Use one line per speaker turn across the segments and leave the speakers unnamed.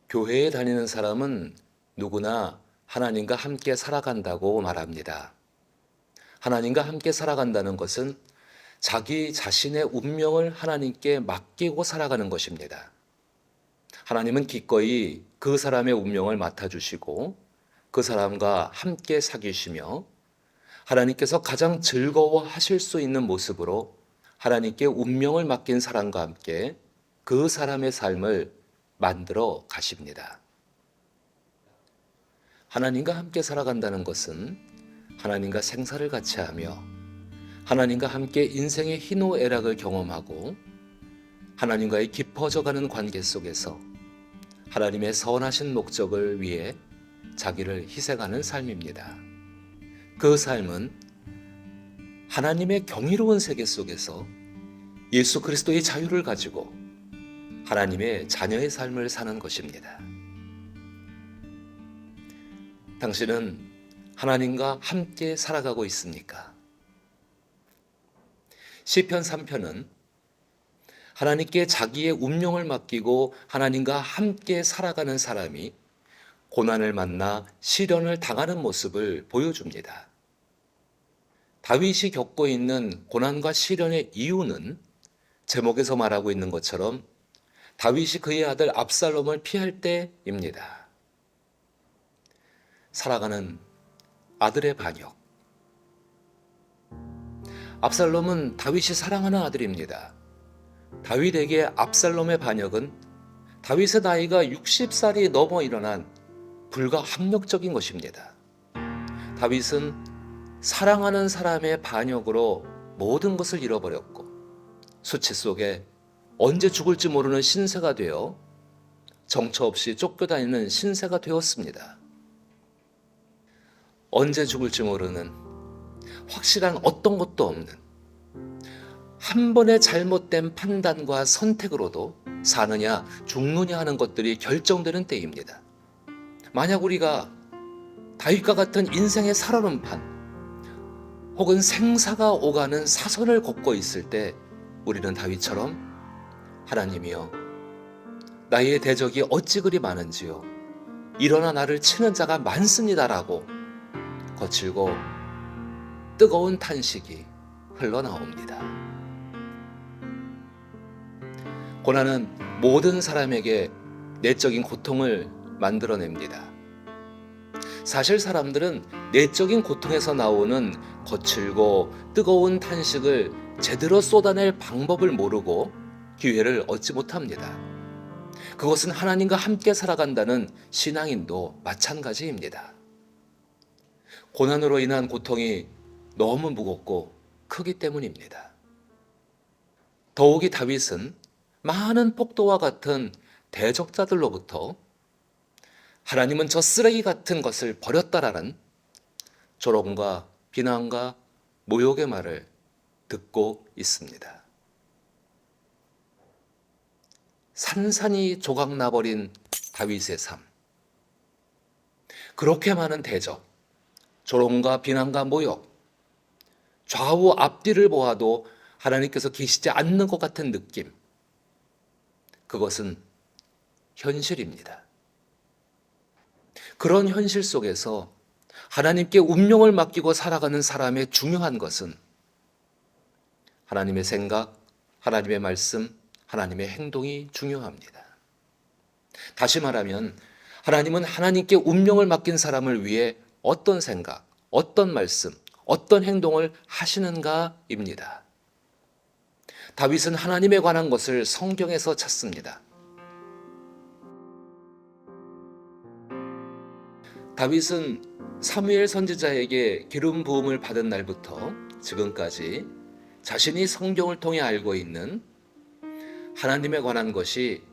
교회에 다니는 사람은 누구나 하나님과 함께 살아간다고 말합니다. 하나님과 함께 살아간다는 것은 자기 자신의 운명을 하나님께 맡기고 살아가는 것입니다. 하나님은 기꺼이 그 사람의 운명을 맡아주시고 그 사람과 함께 사귀시며 하나님께서 가장 즐거워하실 수 있는 모습으로 하나님께 운명을 맡긴 사람과 함께 그 사람의 삶을 만들어 가십니다. 하나님과 함께 살아간다는 것은 하나님과 생사를 같이 하며 하나님과 함께 인생의 희노애락을 경험하고 하나님과의 깊어져가는 관계 속에서 하나님의 선하신 목적을 위해 자기를 희생하는 삶입니다. 그 삶은 하나님의 경이로운 세계 속에서 예수 그리스도의 자유를 가지고 하나님의 자녀의 삶을 사는 것입니다. 당신은 하나님과 함께 살아가고 있습니까? 시편 3편은 하나님께 자기의 운명을 맡기고 하나님과 함께 살아가는 사람이 고난을 만나 시련을 당하는 모습을 보여줍니다. 다윗이 겪고 있는 고난과 시련의 이유는 제목에서 말하고 있는 것처럼 다윗이 그의 아들 압살롬을 피할 때입니다. 살아가는 아들의 반역. 압살롬은 다윗이 사랑하는 아들입니다. 다윗에게 압살롬의 반역은 다윗의 나이가 60살이 넘어 일어난 불가항력적인 것입니다. 다윗은 사랑하는 사람의 반역으로 모든 것을 잃어버렸고 수치 속에 언제 죽을지 모르는 신세가 되어 정처 없이 쫓겨다니는 신세가 되었습니다. 언제 죽을지 모르는 확실한 어떤 것도 없는 한 번의 잘못된 판단과 선택으로도 사느냐 죽느냐 하는 것들이 결정되는 때입니다. 만약 우리가 다윗과 같은 인생의 살얼음판 혹은 생사가 오가는 사선을 걷고 있을 때 우리는 다윗처럼 하나님이여 나의 대적이 어찌 그리 많은지요 일어나 나를 치는 자가 많습니다라고 거칠고 뜨거운 탄식이 흘러나옵니다. 고난은 모든 사람에게 내적인 고통을 만들어냅니다. 사실 사람들은 내적인 고통에서 나오는 거칠고 뜨거운 탄식을 제대로 쏟아낼 방법을 모르고 기회를 얻지 못합니다. 그것은 하나님과 함께 살아간다는 신앙인도 마찬가지입니다. 고난으로 인한 고통이 너무 무겁고 크기 때문입니다. 더욱이 다윗은 많은 폭도와 같은 대적자들로부터 하나님은 저 쓰레기 같은 것을 버렸다라는 조롱과 비난과 모욕의 말을 듣고 있습니다. 산산이 조각나버린 다윗의 삶. 그렇게 많은 대적, 조롱과 비난과 모욕, 좌우 앞뒤를 보아도 하나님께서 계시지 않는 것 같은 느낌. 그것은 현실입니다. 그런 현실 속에서 하나님께 운명을 맡기고 살아가는 사람의 중요한 것은 하나님의 생각, 하나님의 말씀, 하나님의 행동이 중요합니다. 다시 말하면 하나님은 하나님께 운명을 맡긴 사람을 위해 어떤 생각, 어떤 말씀, 어떤 행동을 하시는가입니다. 다윗은 하나님에 관한 것을 성경에서 찾습니다. 다윗은 사무엘 선지자에게 기름 부음을 받은 날부터 지금까지 자신이 성경을 통해 알고 있는 하나님에 관한 것이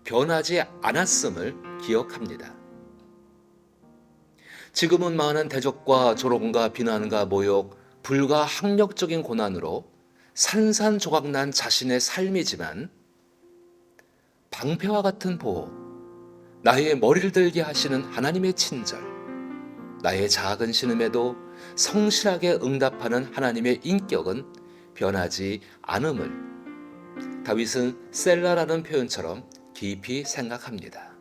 변하지 않았음을 기억합니다. 지금은 많은 대적과 조롱과 비난과 모욕, 불가항력적인 고난으로 산산조각난 자신의 삶이지만 방패와 같은 보호, 나의 머리를 들게 하시는 하나님의 친절, 나의 작은 신음에도 성실하게 응답하는 하나님의 인격은 변하지 않음을 다윗은 셀라라는 표현처럼 깊이 생각합니다.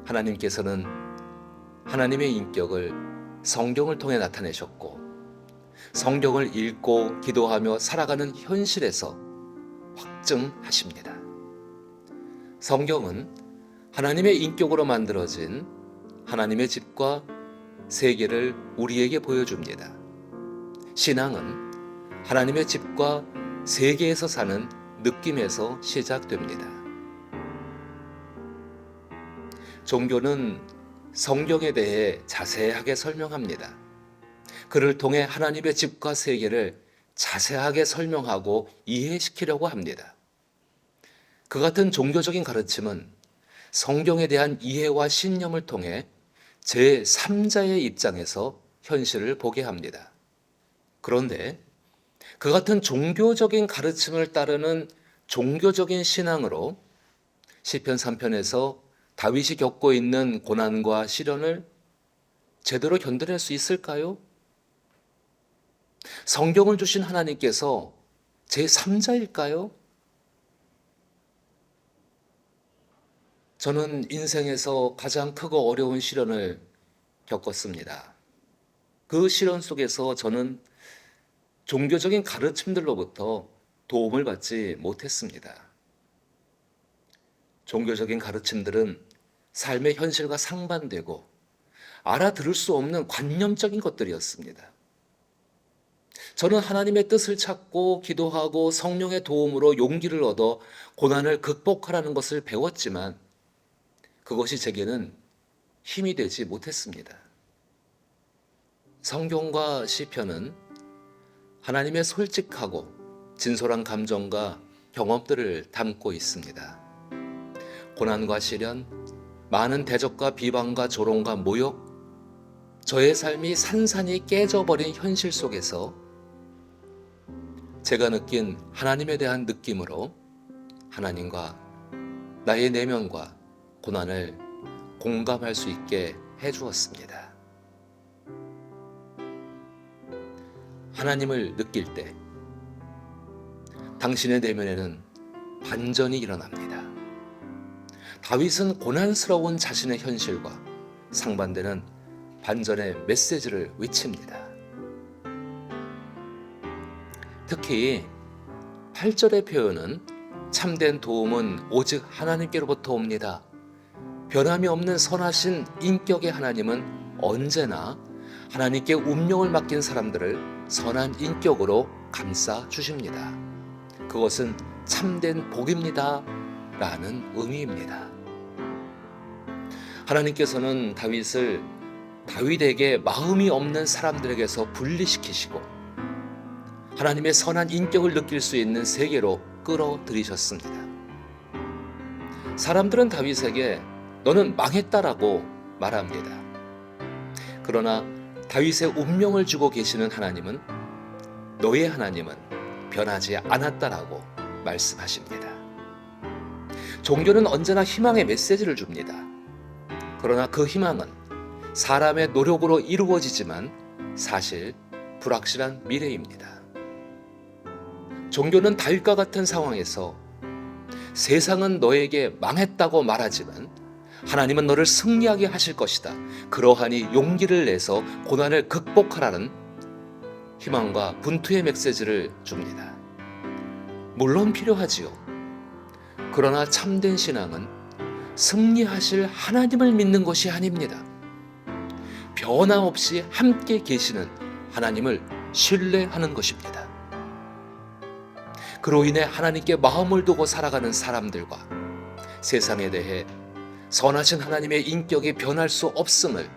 하나님께서는 하나님의 인격을 성경을 통해 나타내셨고, 성경을 읽고 기도하며 살아가는 현실에서 확증하십니다. 성경은 하나님의 인격으로 만들어진 하나님의 집과 세계를 우리에게 보여줍니다. 신앙은 하나님의 집과 세계에서 사는 느낌에서 시작됩니다. 종교는 성경에 대해 자세하게 설명합니다. 그를 통해 하나님의 집과 세계를 자세하게 설명하고 이해시키려고 합니다. 그 같은 종교적인 가르침은 성경에 대한 이해와 신념을 통해 제3자의 입장에서 현실을 보게 합니다. 그런데 그 같은 종교적인 가르침을 따르는 종교적인 신앙으로 시편 3편에서 다윗이 겪고 있는 고난과 시련을 제대로 견뎌낼 수 있을까요? 성경을 주신 하나님께서 제3자일까요? 저는 인생에서 가장 크고 어려운 시련을 겪었습니다. 그 시련 속에서 저는 종교적인 가르침들로부터 도움을 받지 못했습니다. 종교적인 가르침들은 삶의 현실과 상반되고 알아들을 수 없는 관념적인 것들이었습니다. 저는 하나님의 뜻을 찾고 기도하고 성령의 도움으로 용기를 얻어 고난을 극복하라는 것을 배웠지만 그것이 제게는 힘이 되지 못했습니다. 성경과 시편은 하나님의 솔직하고 진솔한 감정과 경험들을 담고 있습니다. 고난과 시련, 많은 대적과 비방과 조롱과 모욕, 저의 삶이 산산이 깨져버린 현실 속에서 제가 느낀 하나님에 대한 느낌으로 하나님과 나의 내면과 고난을 공감할 수 있게 해주었습니다. 하나님을 느낄 때 당신의 내면에는 반전이 일어납니다. 다윗은 고난스러운 자신의 현실과 상반되는 반전의 메시지를 외칩니다. 특히 8절의 표현은 참된 도움은 오직 하나님께로부터 옵니다. 변함이 없는 선하신 인격의 하나님은 언제나 하나님께 운명을 맡긴 사람들을 선한 인격으로 감싸 주십니다. 그것은 참된 복입니다. 라는 의미입니다. 하나님께서는 다윗을 다윗에게 마음이 없는 사람들에게서 분리시키시고 하나님의 선한 인격을 느낄 수 있는 세계로 끌어들이셨습니다. 사람들은 다윗에게 너는 망했다라고 말합니다. 그러나 다윗의 운명을 주고 계시는 하나님은 너의 하나님은 변하지 않았다라고 말씀하십니다. 종교는 언제나 희망의 메시지를 줍니다. 그러나 그 희망은 사람의 노력으로 이루어지지만 사실 불확실한 미래입니다. 종교는 다윗과 같은 상황에서 세상은 너에게 망했다고 말하지만 하나님은 너를 승리하게 하실 것이다. 그러하니 용기를 내서 고난을 극복하라는 희망과 분투의 메시지를 줍니다. 물론 필요하지요. 그러나 참된 신앙은 승리하실 하나님을 믿는 것이 아닙니다. 변함없이 함께 계시는 하나님을 신뢰하는 것입니다. 그로 인해 하나님께 마음을 두고 살아가는 사람들과 세상에 대해 선하신 하나님의 인격이 변할 수 없음을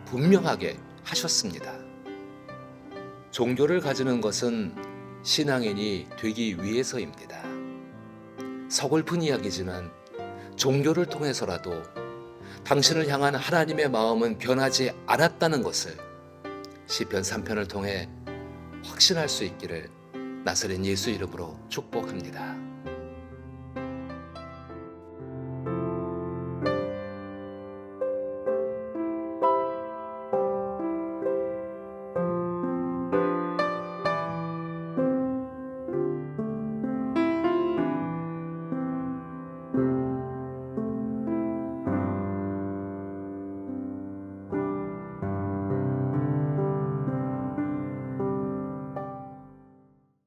분명하게 하셨습니다. 종교를 가지는 것은 신앙인이 되기 위해서입니다. 서글픈 이야기지만 종교를 통해서라도 당신을 향한 하나님의 마음은 변하지 않았다는 것을 시편 3편을 통해 확신할 수 있기를 나사렛 예수 이름으로 축복합니다.